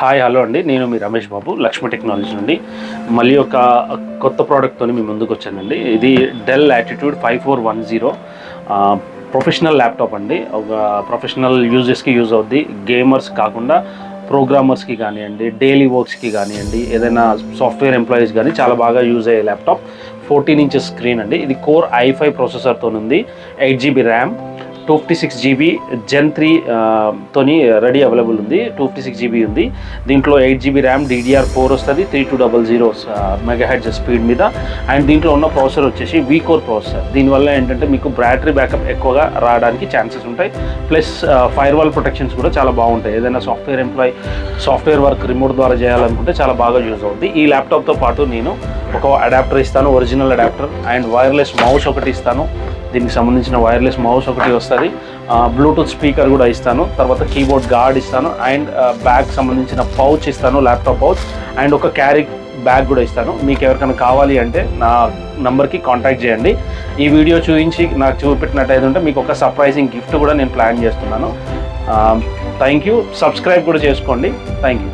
Hi hello అండి, నేను మీ Ramesh Babu Lakshmi technology నుండి మళ్ళీ ఒక కొత్త ప్రోడక్ట్తో మీ ముందుకు వచ్చానండి. ఇది డెల్ లాటిట్యూడ్ 5410 ప్రొఫెషనల్ ల్యాప్టాప్ అండి. ఒక ప్రొఫెషనల్ యూజెస్కి యూజ్ అవుద్ది. గేమర్స్ కాకుండా ప్రోగ్రామర్స్కి కానివ్వండి, డైలీ వర్క్స్కి కానివ్వండి, ఏదైనా సాఫ్ట్వేర్ ఎంప్లాయీస్ కానీ చాలా బాగా యూజ్ అయ్యే ల్యాప్టాప్. 14 ఇంచెస్ స్క్రీన్ అండి. ఇది కోర్ i5 ప్రాసెసర్తో ఉంది. 8GB ర్యామ్, 256GB Gen 3 తోని రెడీ అవైలబుల్ ఉంది. 256GB ఉంది. దీంట్లో 8GB ర్యామ్, DDR4 వస్తుంది, 3200 మెగాహెర్ట్జ్ స్పీడ్ మీద. అండ్ దీంట్లో ఉన్న ప్రాసెసర్ వచ్చేసి V-Core ప్రాసెసర్. దీనివల్ల ఏంటంటే మీకు బ్యాటరీ బ్యాకప్ ఎక్కువగా రావడానికి ఛాన్సెస్ ఉంటాయి. ప్లస్ ఫైర్వాల్ ప్రొటెక్షన్స్ కూడా చాలా బాగుంటాయి. ఏదైనా సాఫ్ట్వేర్ వర్క్ రిమోట్ ద్వారా చేయాలనుకుంటే చాలా బాగా యూజ్ అవుతుంది. ఈ ల్యాప్టాప్తో పాటు నేను ఒక అడాప్టర్ ఇస్తాను, original adapter, and wireless mouse ఒకటి ఇస్తాను. దీనికి సంబంధించిన వైర్లెస్ మౌస్ ఒకటి వస్తుంది. బ్లూటూత్ స్పీకర్ కూడా ఇస్తాను. తర్వాత కీబోర్డ్ గార్డ్ ఇస్తాను. అండ్ బ్యాగ్ సంబంధించిన పౌచ్ ఇస్తాను, ల్యాప్టాప్ పౌచ్. అండ్ ఒక క్యారీ బ్యాగ్ కూడా ఇస్తాను. మీకు ఎవరికైనా కావాలి అంటే నా నంబర్కి కాంటాక్ట్ చేయండి. ఈ వీడియో చూపించి నాకు చూపెట్టినట్టయితే ఉంటే మీకు ఒక సర్ప్రైజింగ్ గిఫ్ట్ కూడా నేను ప్లాన్ చేస్తున్నాను. Thank you. సబ్స్క్రైబ్ కూడా చేసుకోండి. Thank you.